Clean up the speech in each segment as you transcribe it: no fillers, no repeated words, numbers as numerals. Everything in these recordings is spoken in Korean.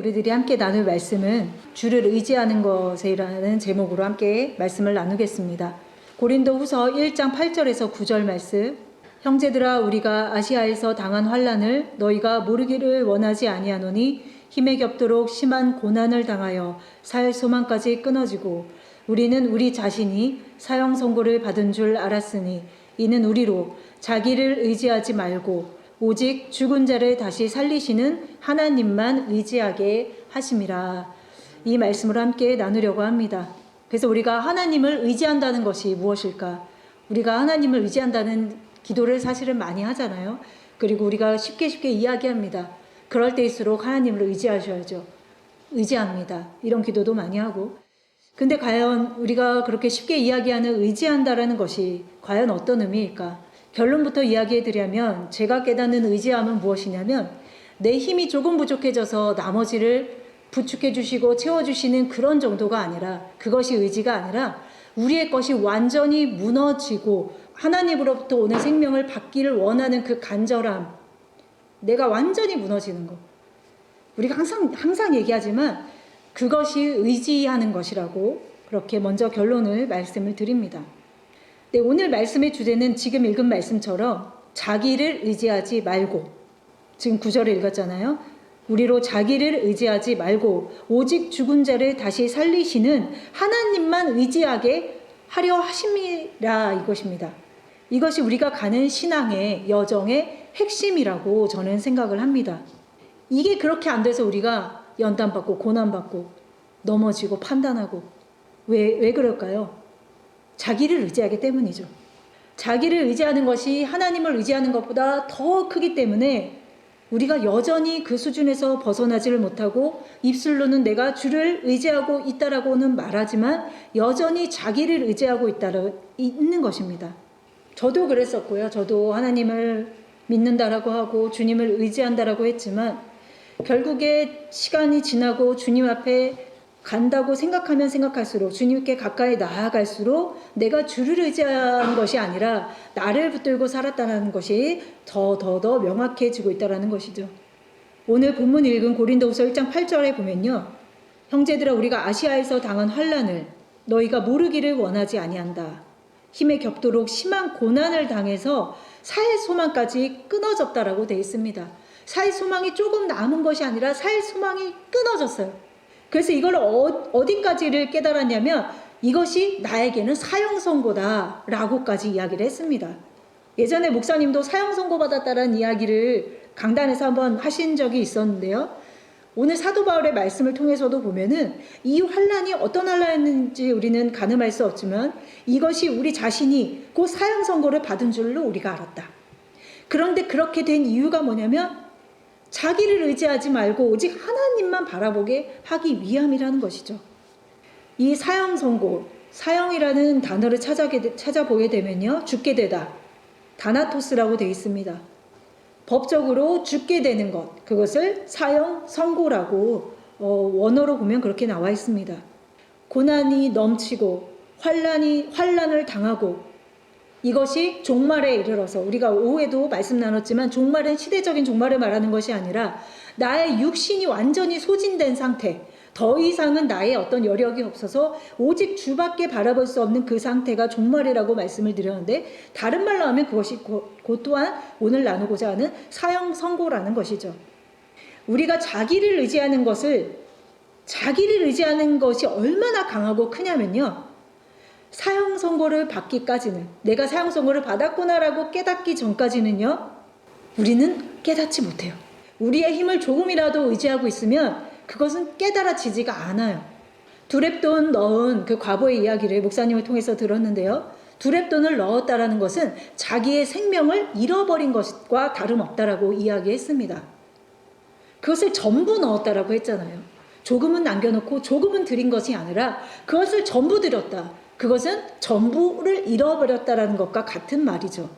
우리들이 함께 나눌 말씀은 주를 의지하는 것이라는 제목으로 함께 말씀을 나누겠습니다. 고린도후서 1장 8절에서 9절 말씀. 형제들아, 우리가 아시아에서 당한 환난을 너희가 모르기를 원하지 아니하노니 힘에 겹도록 심한 고난을 당하여 살 소망까지 끊어지고 우리는 우리 자신이 사형 선고를 받은 줄 알았으니 이는 우리로 자기를 의지하지 말고 오직 죽은 자를 다시 살리시는 하나님만 의지하게 하심이라. 이 말씀을 함께 나누려고 합니다. 그래서 우리가 하나님을 의지한다는 것이 무엇일까? 우리가 하나님을 의지한다는 기도를 사실은 많이 하잖아요. 그리고 우리가 쉽게 이야기합니다. 그럴 때일수록 하나님을 의지하셔야죠. 의지합니다. 이런 기도도 많이 하고. 근데 과연 우리가 그렇게 쉽게 이야기하는 의지한다라는 것이 과연 어떤 의미일까? 결론부터 이야기해드리면 제가 깨닫는 의지함은 무엇이냐면 내 힘이 조금 부족해져서 나머지를 부축해 주시고 채워주시는 그런 정도가 아니라, 그것이 의지가 아니라 우리의 것이 완전히 무너지고 하나님으로부터 오는 생명을 받기를 원하는 그 간절함, 내가 완전히 무너지는 것. 우리가 항상 얘기하지만 그것이 의지하는 것이라고 그렇게 먼저 결론을 말씀을 드립니다. 네, 오늘 말씀의 주제는 지금 읽은 말씀처럼 자기를 의지하지 말고, 지금 9절에 읽었잖아요. 우리로 자기를 의지하지 말고 오직 죽은 자를 다시 살리시는 하나님만 의지하게 하려 하심이라, 이것입니다. 이것이 우리가 가는 신앙의 여정의 핵심이라고 저는 생각을 합니다. 이게 그렇게 안 돼서 우리가 연단받고 고난받고 넘어지고 판단하고 왜 그럴까요? 자기를 의지하기 때문이죠. 자기를 의지하는 것이 하나님을 의지하는 것보다 더 크기 때문에 우리가 여전히 그 수준에서 벗어나지를 못하고 입술로는 내가 주를 의지하고 있다라고는 말하지만 여전히 자기를 의지하고 있는 것입니다. 저도 그랬었고요. 저도 하나님을 믿는다라고 하고 주님을 의지한다라고 했지만 결국에 시간이 지나고 주님 앞에 간다고 생각하면 생각할수록, 주님께 가까이 나아갈수록 내가 주를 의지하는 것이 아니라 나를 붙들고 살았다는 것이 더 명확해지고 있다는 것이죠. 오늘 본문 읽은 고린도후서 1장 8절에 보면요. 형제들아, 우리가 아시아에서 당한 환난을 너희가 모르기를 원하지 아니한다. 힘에 겹도록 심한 고난을 당해서 살 소망까지 끊어졌다라고 되어 있습니다. 살 소망이 조금 남은 것이 아니라 살 소망이 끊어졌어요. 그래서 이걸 어디까지를 깨달았냐면 이것이 나에게는 사형 선고다라고까지 이야기를 했습니다. 예전에 목사님도 사형 선고 받았다라는 이야기를 강단에서 한번 하신 적이 있었는데요. 오늘 사도 바울의 말씀을 통해서도 보면은 이 환난이 어떤 환난인지 우리는 가늠할 수 없지만 이것이 우리 자신이 그 사형 선고를 받은 줄로 우리가 알았다. 그런데 그렇게 된 이유가 뭐냐면 자기를 의지하지 말고 오직 하나님만 바라보게 하기 위함이라는 것이죠. 이 사형 선고, 사형이라는 단어를 찾아보게 되면요. 죽게 되다. 다나토스라고 되어 있습니다. 법적으로 죽게 되는 것, 그것을 사형 선고라고 원어로 보면 그렇게 나와 있습니다. 고난이 넘치고 환난을 당하고 이것이 종말에 이르러서, 우리가 오후에도 말씀 나눴지만 종말은 시대적인 종말을 말하는 것이 아니라 나의 육신이 완전히 소진된 상태, 더 이상은 나의 어떤 여력이 없어서 오직 주밖에 바라볼 수 없는 그 상태가 종말이라고 말씀을 드렸는데, 다른 말로 하면 그것이 곧 또한 오늘 나누고자 하는 사형 선고라는 것이죠. 우리가 자기를 의지하는 것이 얼마나 강하고 크냐면요. 사형 선고를 받기까지는, 내가 사형 선고를 받았구나라고 깨닫기 전까지는요, 우리는 깨닫지 못해요. 우리의 힘을 조금이라도 의지하고 있으면 그것은 깨달아지지가 않아요. 두렙돈 넣은 그 과보의 이야기를 목사님을 통해서 들었는데요. 두렙돈을 넣었다라는 것은 자기의 생명을 잃어버린 것과 다름없다라고 이야기했습니다. 그것을 전부 넣었다라고 했잖아요. 조금은 남겨놓고 조금은 드린 것이 아니라 그것을 전부 드렸다. 그것은 전부를 잃어버렸다라는 것과 같은 말이죠.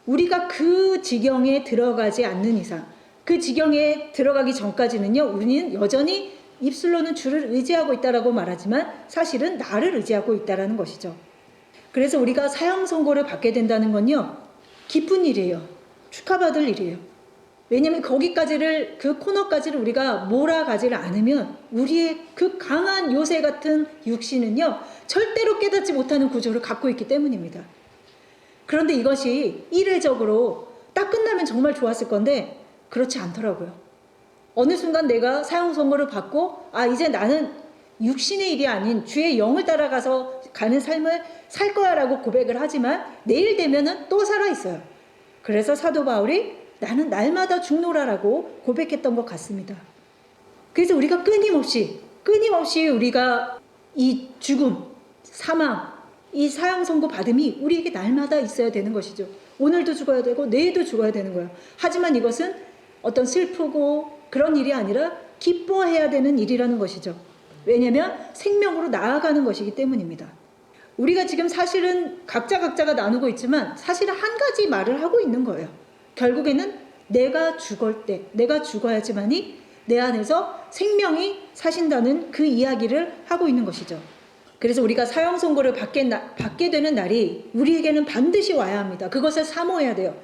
우리가 그 지경에 들어가지 않는 이상, 그 지경에 들어가기 전까지는요, 우리는 여전히 입술로는 주를 의지하고 있다라고 말하지만 사실은 나를 의지하고 있다라는 것이죠. 그래서 우리가 사형 선고를 받게 된다는 건요, 기쁜 일이에요. 축하받을 일이에요. 왜냐하면 거기까지를, 그 코너까지를 우리가 몰아가지를 않으면 우리의 그 강한 요새 같은 육신은요, 절대로 깨닫지 못하는 구조를 갖고 있기 때문입니다. 그런데 이것이 이례적으로 딱 끝나면 정말 좋았을 건데 그렇지 않더라고요. 어느 순간 내가 사형 선고를 받고 이제 나는 육신의 일이 아닌 주의 영을 따라가서 가는 삶을 살 거야 라고 고백을 하지만 내일 되면은 또 살아있어요. 그래서 사도 바울이 나는 날마다 죽노라라고 고백했던 것 같습니다. 그래서 우리가 끊임없이 우리가 이 죽음, 사망, 이 사형 선고 받음이 우리에게 날마다 있어야 되는 것이죠. 오늘도 죽어야 되고 내일도 죽어야 되는 거예요. 하지만 이것은 어떤 슬프고 그런 일이 아니라 기뻐해야 되는 일이라는 것이죠. 왜냐하면 생명으로 나아가는 것이기 때문입니다. 우리가 지금 사실은 각자가 나누고 있지만 사실은 한 가지 말을 하고 있는 거예요. 결국에는 내가 죽을 때, 내가 죽어야지만이 내 안에서 생명이 사신다는 그 이야기를 하고 있는 것이죠. 그래서 우리가 사형 선고를 받게 되는 날이 우리에게는 반드시 와야 합니다. 그것을 사모해야 돼요.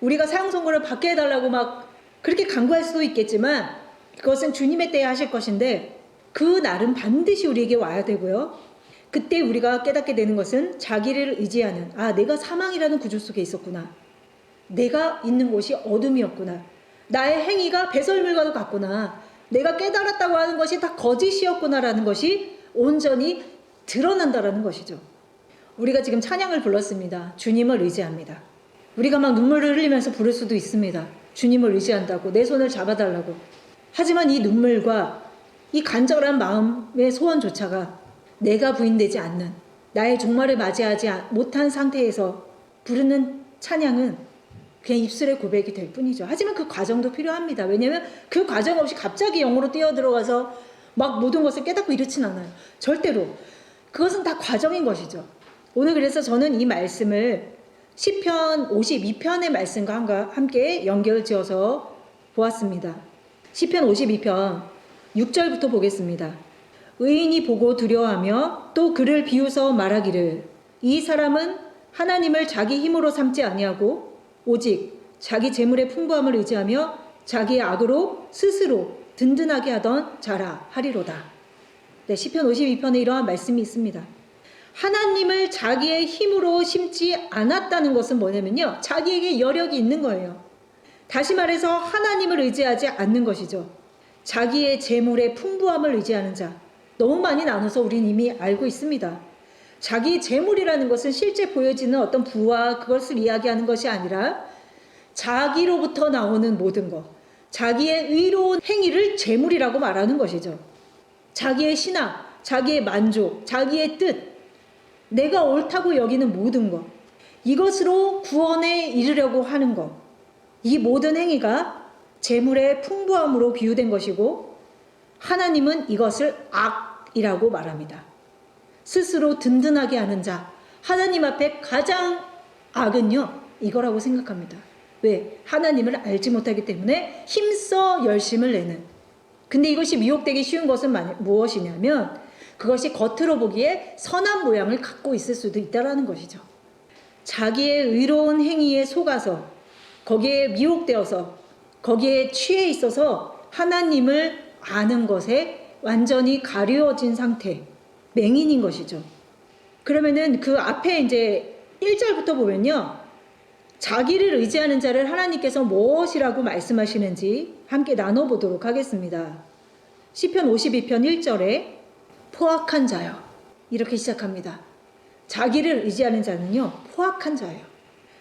우리가 사형 선고를 받게 해달라고 막 그렇게 간구할 수도 있겠지만 그것은 주님의 때에 하실 것인데 그 날은 반드시 우리에게 와야 되고요. 그때 우리가 깨닫게 되는 것은 자기를 의지하는, 내가 사망이라는 구조 속에 있었구나. 내가 있는 곳이 어둠이었구나. 나의 행위가 배설물과도 같구나. 내가 깨달았다고 하는 것이 다 거짓이었구나라는 것이 온전히 드러난다라는 것이죠. 우리가 지금 찬양을 불렀습니다. 주님을 의지합니다. 우리가 막 눈물을 흘리면서 부를 수도 있습니다. 주님을 의지한다고, 내 손을 잡아달라고. 하지만 이 눈물과 이 간절한 마음의 소원조차가 내가 부인되지 않는, 나의 종말을 맞이하지 못한 상태에서 부르는 찬양은 그냥 입술의 고백이 될 뿐이죠. 하지만 그 과정도 필요합니다. 왜냐하면 그 과정 없이 갑자기 영으로 뛰어들어가서 막 모든 것을 깨닫고 이렇진 않아요. 절대로. 그것은 다 과정인 것이죠. 오늘 그래서 저는 이 말씀을 시편 52편의 말씀과 함께 연결지어서 보았습니다. 시편 52편 6절부터 보겠습니다. 의인이 보고 두려워하며 또 그를 비웃어 말하기를 이 사람은 하나님을 자기 힘으로 삼지 아니하고 오직 자기 재물의 풍부함을 의지하며 자기의 악으로 스스로 든든하게 하던 자라 하리로다. 네, 시편 52편에 이러한 말씀이 있습니다. 하나님을 자기의 힘으로 심지 않았다는 것은 뭐냐면요, 자기에게 여력이 있는 거예요. 다시 말해서 하나님을 의지하지 않는 것이죠. 자기의 재물의 풍부함을 의지하는 자. 너무 많이 나눠서 우린 이미 알고 있습니다. 자기 재물이라는 것은 실제 보여지는 어떤 부와 그것을 이야기하는 것이 아니라 자기로부터 나오는 모든 것, 자기의 의로운 행위를 재물이라고 말하는 것이죠. 자기의 신앙, 자기의 만족, 자기의 뜻, 내가 옳다고 여기는 모든 것, 이것으로 구원에 이르려고 하는 것, 이 모든 행위가 재물의 풍부함으로 비유된 것이고 하나님은 이것을 악이라고 말합니다. 스스로 든든하게 하는 자, 하나님 앞에 가장 악은요 이거라고 생각합니다. 왜? 하나님을 알지 못하기 때문에 힘써 열심을 내는. 근데 이것이 미혹되기 쉬운 것은 무엇이냐면 그것이 겉으로 보기에 선한 모양을 갖고 있을 수도 있다는 것이죠. 자기의 의로운 행위에 속아서 거기에 미혹되어서 거기에 취해 있어서 하나님을 아는 것에 완전히 가려진 상태, 맹인인 것이죠. 그러면은 그 앞에 이제 1절부터 보면요, 자기를 의지하는 자를 하나님께서 무엇이라고 말씀하시는지 함께 나눠보도록 하겠습니다. 시편 52편 1절에 포악한 자요, 이렇게 시작합니다. 자기를 의지하는 자는요 포악한 자예요.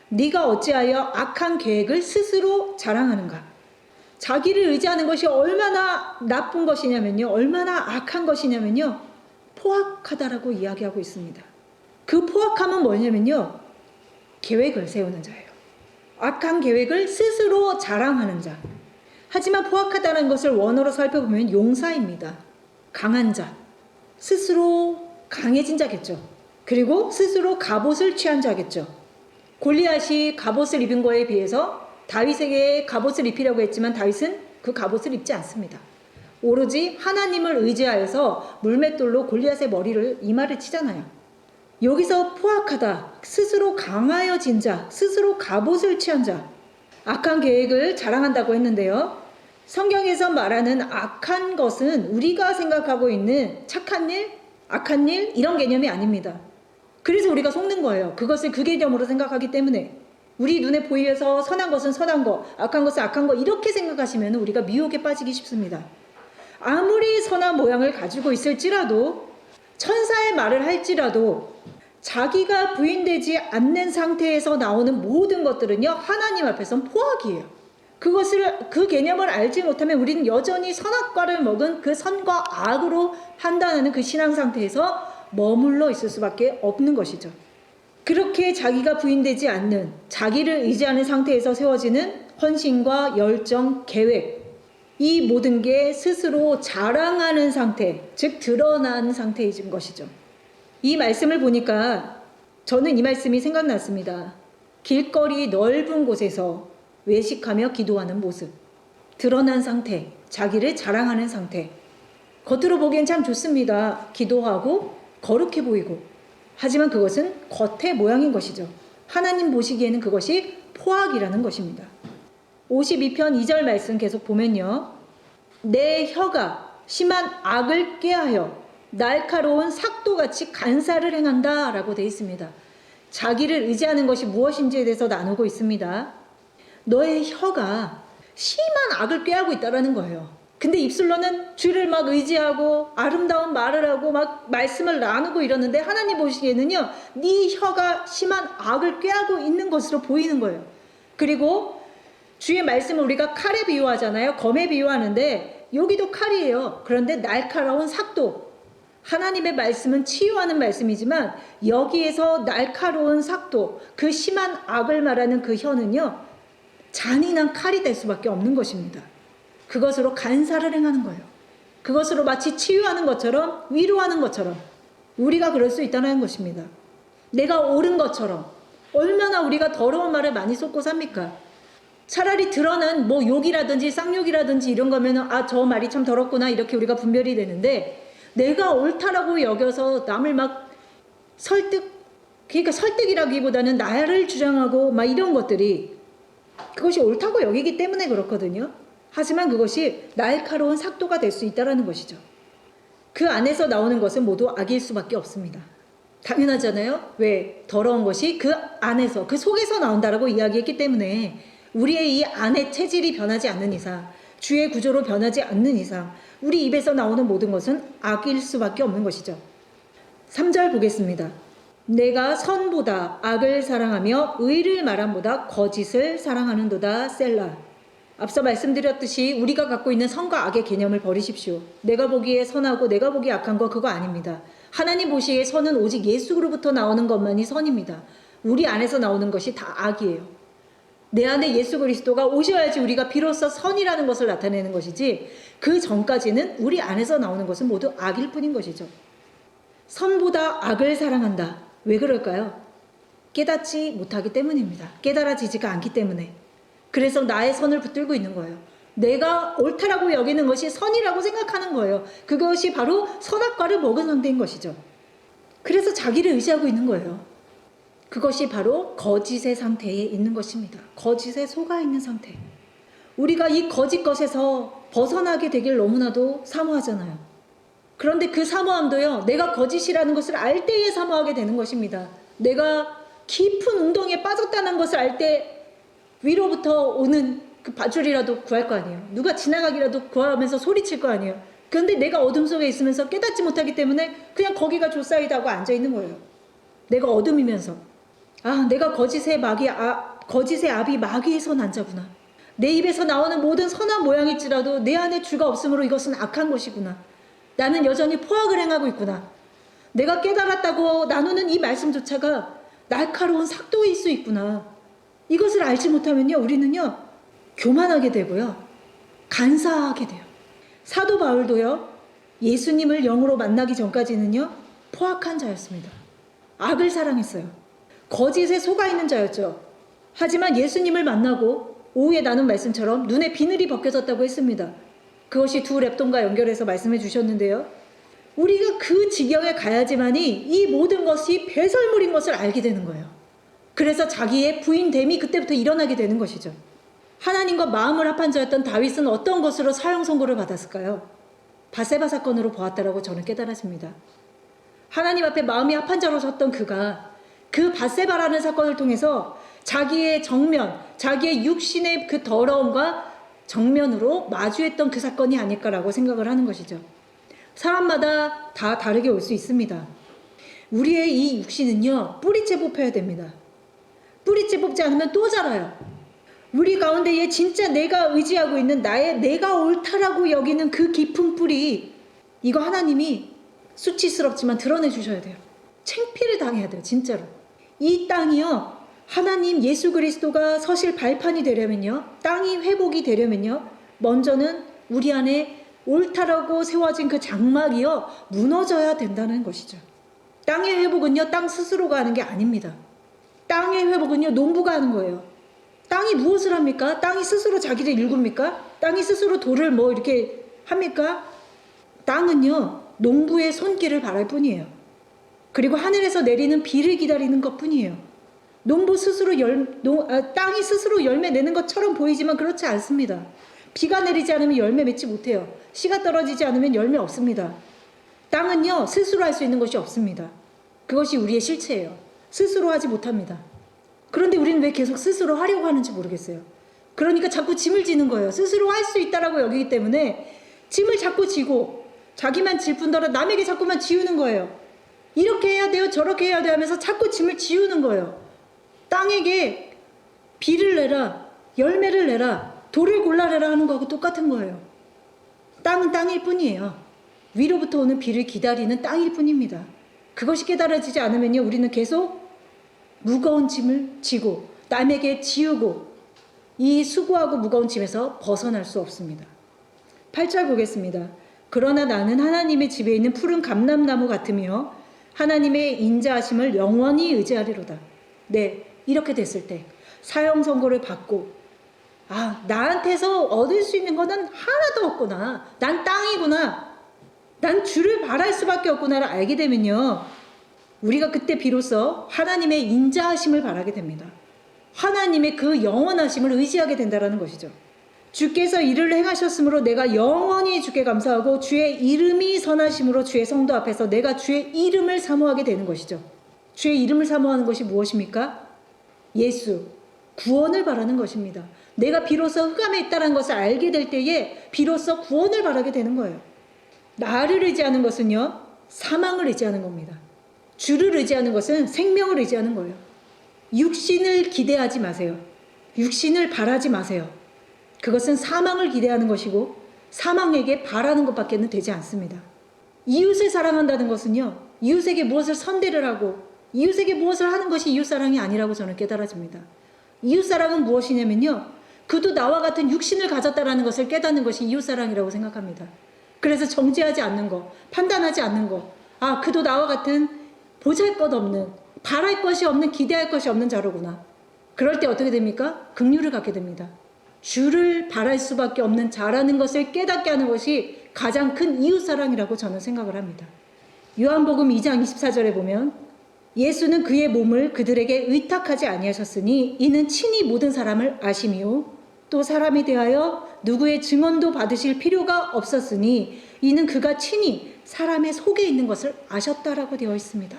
네가 어찌하여 악한 계획을 스스로 자랑하는가. 자기를 의지하는 것이 얼마나 나쁜 것이냐면요, 얼마나 악한 것이냐면요, 포악하다라고 이야기하고 있습니다. 그 포악함은 뭐냐면요, 계획을 세우는 자예요. 악한 계획을 스스로 자랑하는 자. 하지만 포악하다는 것을 원어로 살펴보면 용사입니다. 강한 자, 스스로 강해진 자겠죠. 그리고 스스로 갑옷을 취한 자겠죠. 골리앗이 갑옷을 입은 거에 비해서 다윗에게 갑옷을 입히려고 했지만 다윗은 그 갑옷을 입지 않습니다. 오로지 하나님을 의지하여서 물맷돌로 골리앗의 머리를, 이마를 치잖아요. 여기서 포악하다, 스스로 강하여진 자, 스스로 갑옷을 취한 자, 악한 계획을 자랑한다고 했는데요. 성경에서 말하는 악한 것은 우리가 생각하고 있는 착한 일, 악한 일 이런 개념이 아닙니다. 그래서 우리가 속는 거예요. 그것을 그 개념으로 생각하기 때문에. 우리 눈에 보여서 선한 것은 선한 거, 악한 것은 악한 거 이렇게 생각하시면 우리가 미혹에 빠지기 쉽습니다. 아무리 선한 모양을 가지고 있을지라도 천사의 말을 할지라도 자기가 부인되지 않는 상태에서 나오는 모든 것들은요 하나님 앞에선 포악이에요. 그 개념을 알지 못하면 우리는 여전히 선악과를 먹은 그 선과 악으로 판단하는 그 신앙 상태에서 머물러 있을 수밖에 없는 것이죠. 그렇게 자기가 부인되지 않는, 자기를 의지하는 상태에서 세워지는 헌신과 열정, 계획, 이 모든 게 스스로 자랑하는 상태, 즉 드러난 상태인 것이죠. 이 말씀을 보니까 저는 이 말씀이 생각났습니다. 길거리 넓은 곳에서 외식하며 기도하는 모습, 드러난 상태, 자기를 자랑하는 상태. 겉으로 보기엔 참 좋습니다. 기도하고 거룩해 보이고. 하지만 그것은 겉의 모양인 것이죠. 하나님 보시기에는 그것이 포악이라는 것입니다. 52편 2절 말씀 계속 보면요. 내 혀가 심한 악을 꾀하여 날카로운 삭도같이 간사를 행한다 라고 되어 있습니다. 자기를 의지하는 것이 무엇인지에 대해서 나누고 있습니다. 너의 혀가 심한 악을 꾀하고 있다는 거예요. 근데 입술로는 주를 막 의지하고 아름다운 말을 하고 막 말씀을 나누고 이러는데 하나님 보시기에는요 네 혀가 심한 악을 꾀하고 있는 것으로 보이는 거예요. 그리고 주의 말씀을 우리가 칼에 비유하잖아요. 검에 비유하는데 여기도 칼이에요. 그런데 날카로운 삭도, 하나님의 말씀은 치유하는 말씀이지만 여기에서 날카로운 삭도, 그 심한 악을 말하는 그 혀는요 잔인한 칼이 될 수밖에 없는 것입니다. 그것으로 간사를 행하는 거예요. 그것으로 마치 치유하는 것처럼, 위로하는 것처럼 우리가 그럴 수 있다는 것입니다. 내가 옳은 것처럼. 얼마나 우리가 더러운 말을 많이 쏟고 삽니까? 차라리 드러난 뭐 욕이라든지 쌍욕이라든지 이런 거면 저 말이 참 더럽구나 이렇게 우리가 분별이 되는데, 내가 옳다라고 여겨서 남을 막 그러니까 설득이라기보다는 나를 주장하고 막 이런 것들이, 그것이 옳다고 여기기 때문에 그렇거든요. 하지만 그것이 날카로운 삭도가 될 수 있다는 것이죠. 그 안에서 나오는 것은 모두 악일 수밖에 없습니다. 당연하잖아요. 왜? 더러운 것이 그 안에서, 그 속에서 나온다라고 이야기했기 때문에 우리의 이 안의 체질이 변하지 않는 이상, 주의 구조로 변하지 않는 이상 우리 입에서 나오는 모든 것은 악일 수밖에 없는 것이죠. 3절 보겠습니다. 내가 선보다 악을 사랑하며 의를 말함보다 거짓을 사랑하는도다. 셀라. 앞서 말씀드렸듯이 우리가 갖고 있는 선과 악의 개념을 버리십시오. 내가 보기에 선하고 내가 보기에 악한 거 그거 아닙니다. 하나님 보시기에 선은 오직 예수로부터 나오는 것만이 선입니다. 우리 안에서 나오는 것이 다 악이에요. 내 안에 예수 그리스도가 오셔야지 우리가 비로소 선이라는 것을 나타내는 것이지, 그 전까지는 우리 안에서 나오는 것은 모두 악일 뿐인 것이죠. 선보다 악을 사랑한다. 왜 그럴까요? 깨닫지 못하기 때문입니다. 깨달아지지가 않기 때문에. 그래서 나의 선을 붙들고 있는 거예요. 내가 옳다라고 여기는 것이 선이라고 생각하는 거예요. 그것이 바로 선악과를 먹은 상태인 것이죠. 그래서 자기를 의지하고 있는 거예요. 그것이 바로 거짓의 상태에 있는 것입니다. 거짓에 속아 있는 상태. 우리가 이 거짓 것에서 벗어나게 되길 너무나도 사모하잖아요. 그런데 그 사모함도요, 내가 거짓이라는 것을 알 때에 사모하게 되는 것입니다. 내가 깊은 웅덩이에 빠졌다는 것을 알 때 위로부터 오는 그 밧줄이라도 구할 거 아니에요. 누가 지나가기라도 구하면서 소리칠 거 아니에요. 그런데 내가 어둠 속에 있으면서 깨닫지 못하기 때문에 그냥 거기가 조사이다 하고 앉아있는 거예요. 내가 어둠이면서 내가 거짓의 압이 마귀에서 난 자구나. 내 입에서 나오는 모든 선한 모양일지라도 내 안에 주가 없으므로 이것은 악한 것이구나. 나는 여전히 포악을 행하고 있구나. 내가 깨달았다고 나누는 이 말씀조차가 날카로운 삭도일 수 있구나. 이것을 알지 못하면요, 우리는요 교만하게 되고요, 간사하게 돼요. 사도 바울도요, 예수님을 영으로 만나기 전까지는요 포악한 자였습니다. 악을 사랑했어요. 거짓에 속아 있는 자였죠. 하지만 예수님을 만나고 오후에 나눈 말씀처럼 눈에 비늘이 벗겨졌다고 했습니다. 그것이 두 렙돈과 연결해서 말씀해 주셨는데요, 우리가 그 지경에 가야지만이 이 모든 것이 배설물인 것을 알게 되는 거예요. 그래서 자기의 부인됨이 그때부터 일어나게 되는 것이죠. 하나님과 마음을 합한 자였던 다윗은 어떤 것으로 사형 선고를 받았을까요? 밧세바 사건으로 보았다라고 저는 깨달았습니다. 하나님 앞에 마음이 합한 자로 섰던 그가 그 밧세바라는 사건을 통해서 자기의 정면, 자기의 육신의 그 더러움과 정면으로 마주했던 그 사건이 아닐까라고 생각을 하는 것이죠. 사람마다 다 다르게 올 수 있습니다. 우리의 이 육신은요, 뿌리째 뽑혀야 됩니다. 뿌리째 뽑지 않으면 또 자라요. 우리 가운데에 진짜 내가 의지하고 있는 내가 옳다라고 여기는 그 깊은 뿌리, 이거 하나님이 수치스럽지만 드러내 주셔야 돼요. 창피를 당해야 돼요. 진짜로. 이 땅이요, 하나님 예수 그리스도가 서실 발판이 되려면요, 땅이 회복이 되려면요, 먼저는 우리 안에 옳다라고 세워진 그 장막이요, 무너져야 된다는 것이죠. 땅의 회복은요, 땅 스스로가 하는 게 아닙니다. 땅의 회복은요, 농부가 하는 거예요. 땅이 무엇을 합니까? 땅이 스스로 자기를 일굽니까? 땅이 스스로 돌을 뭐 이렇게 합니까? 땅은요, 농부의 손길을 바랄 뿐이에요. 그리고 하늘에서 내리는 비를 기다리는 것 뿐이에요. 농부 스스로 땅이 스스로 열매 내는 것처럼 보이지만 그렇지 않습니다. 비가 내리지 않으면 열매 맺지 못해요. 씨가 떨어지지 않으면 열매 없습니다. 땅은요, 스스로 할 수 있는 것이 없습니다. 그것이 우리의 실체예요. 스스로 하지 못합니다. 그런데 우리는 왜 계속 스스로 하려고 하는지 모르겠어요. 그러니까 자꾸 짐을 지는 거예요. 스스로 할 수 있다라고 여기기 때문에 짐을 자꾸 지고 자기만 질 뿐더러 남에게 자꾸만 지우는 거예요. 이렇게 해야 돼요, 저렇게 해야 돼 하면서 자꾸 짐을 지우는 거예요. 땅에게 비를 내라, 열매를 내라, 돌을 골라내라 하는 거하고 똑같은 거예요. 땅은 땅일 뿐이에요. 위로부터 오는 비를 기다리는 땅일 뿐입니다. 그것이 깨달아지지 않으면요, 우리는 계속 무거운 짐을 지고 남에게 지우고 이 수고하고 무거운 짐에서 벗어날 수 없습니다. 8절 보겠습니다. 그러나 나는 하나님의 집에 있는 푸른 감람나무 같으며 하나님의 인자하심을 영원히 의지하리로다. 네, 이렇게 됐을 때 사형 선고를 받고 나한테서 얻을 수 있는 거는 하나도 없구나. 난 땅이구나. 난 주를 바랄 수밖에 없구나를 알게 되면요, 우리가 그때 비로소 하나님의 인자하심을 바라게 됩니다. 하나님의 그 영원하심을 의지하게 된다는 것이죠. 주께서 이를 행하셨으므로 내가 영원히 주께 감사하고 주의 이름이 선하심으로 주의 성도 앞에서 내가 주의 이름을 사모하게 되는 것이죠. 주의 이름을 사모하는 것이 무엇입니까? 예수, 구원을 바라는 것입니다. 내가 비로소 흑암에 있다는 것을 알게 될 때에 비로소 구원을 바라게 되는 거예요. 나를 의지하는 것은요, 사망을 의지하는 겁니다. 주를 의지하는 것은 생명을 의지하는 거예요. 육신을 기대하지 마세요. 육신을 바라지 마세요. 그것은 사망을 기대하는 것이고 사망에게 바라는 것밖에는 되지 않습니다. 이웃을 사랑한다는 것은요, 이웃에게 무엇을 선대를 하고 이웃에게 무엇을 하는 것이 이웃사랑이 아니라고 저는 깨달아집니다. 이웃사랑은 무엇이냐면요, 그도 나와 같은 육신을 가졌다라는 것을 깨닫는 것이 이웃사랑이라고 생각합니다. 그래서 정죄하지 않는 거, 판단하지 않는 거, 그도 나와 같은 보잘것없는, 바랄 것이 없는, 기대할 것이 없는 자로구나. 그럴 때 어떻게 됩니까? 긍휼을 갖게 됩니다. 주를 바랄 수밖에 없는 자라는 것을 깨닫게 하는 것이 가장 큰 이웃사랑이라고 저는 생각을 합니다. 요한복음 2장 24절에 보면 예수는 그의 몸을 그들에게 의탁하지 아니하셨으니 이는 친히 모든 사람을 아심이요 또 사람에 대하여 누구의 증언도 받으실 필요가 없었으니 이는 그가 친히 사람의 속에 있는 것을 아셨다라고 되어 있습니다.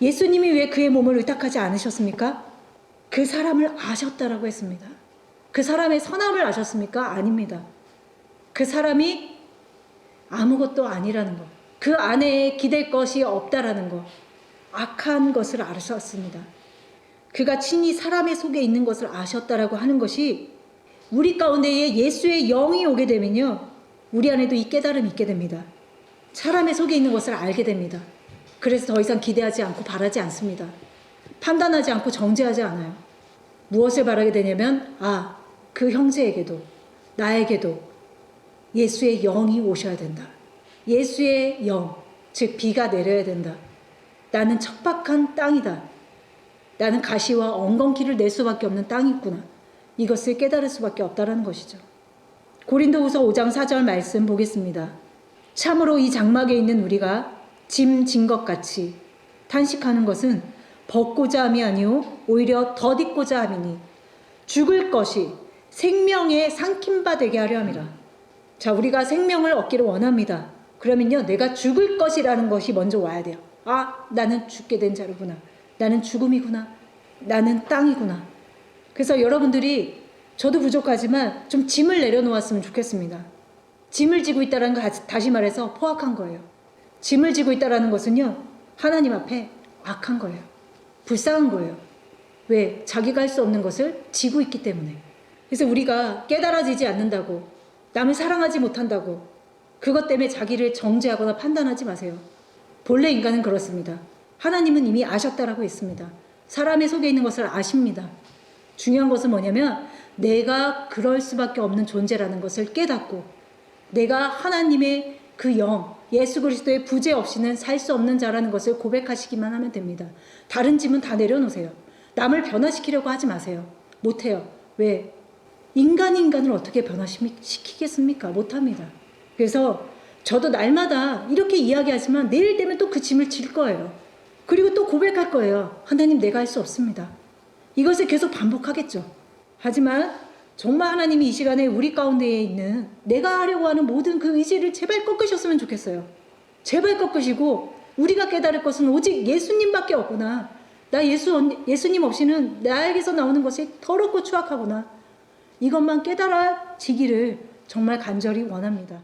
예수님이 왜 그의 몸을 의탁하지 않으셨습니까? 그 사람을 아셨다라고 했습니다. 그 사람의 선함을 아셨습니까? 아닙니다. 그 사람이 아무것도 아니라는 것, 그 안에 기댈 것이 없다라는 것, 악한 것을 아셨습니다. 그가 친히 사람의 속에 있는 것을 아셨다라고 하는 것이 우리 가운데에 예수의 영이 오게 되면요, 우리 안에도 이 깨달음이 있게 됩니다. 사람의 속에 있는 것을 알게 됩니다. 그래서 더 이상 기대하지 않고 바라지 않습니다. 판단하지 않고 정죄하지 않아요. 무엇을 바라게 되냐면 그 형제에게도 나에게도 예수의 영이 오셔야 된다. 예수의 영, 즉 비가 내려야 된다. 나는 척박한 땅이다. 나는 가시와 엉겅퀴를 낼 수밖에 없는 땅이 있구나. 이것을 깨달을 수밖에 없다는 것이죠. 고린도후서 5장 4절 말씀 보겠습니다. 참으로 이 장막에 있는 우리가 짐 진 것 같이 탄식하는 것은 벗고자 함이 아니오 오히려 덧입고자 함이니 죽을 것이 생명에 삼킴바 되게 하려 함이라. 자, 우리가 생명을 얻기를 원합니다. 그러면요, 내가 죽을 것이라는 것이 먼저 와야 돼요. 아, 나는 죽게 된 자루구나. 나는 죽음이구나. 나는 땅이구나. 그래서 여러분들이, 저도 부족하지만 좀 짐을 내려놓았으면 좋겠습니다. 짐을 지고 있다는 거, 다시 말해서 포악한 거예요. 짐을 지고 있다는 것은요, 하나님 앞에 악한 거예요. 불쌍한 거예요. 왜? 자기가 할 수 없는 것을 지고 있기 때문에. 그래서 우리가 깨달아지지 않는다고, 남을 사랑하지 못한다고, 그것 때문에 자기를 정죄하거나 판단하지 마세요. 본래 인간은 그렇습니다. 하나님은 이미 아셨다라고 했습니다. 사람의 속에 있는 것을 아십니다. 중요한 것은 뭐냐면 내가 그럴 수밖에 없는 존재라는 것을 깨닫고, 내가 하나님의 그 영, 예수 그리스도의 부재 없이는 살 수 없는 자라는 것을 고백하시기만 하면 됩니다. 다른 짐은 다 내려놓으세요. 남을 변화시키려고 하지 마세요. 못해요. 왜? 인간이 인간을 어떻게 변화시키겠습니까? 못합니다. 그래서 저도 날마다 이렇게 이야기하지만 내일 되면 또 그 짐을 질 거예요. 그리고 또 고백할 거예요. 하나님, 내가 할 수 없습니다. 이것을 계속 반복하겠죠. 하지만 정말 하나님이 이 시간에 우리 가운데에 있는 내가 하려고 하는 모든 그 의지를 제발 꺾으셨으면 좋겠어요. 제발 꺾으시고, 우리가 깨달을 것은 오직 예수님밖에 없구나. 나 예수님 없이는 나에게서 나오는 것이 더럽고 추악하구나. 이것만 깨달아지기를 정말 간절히 원합니다.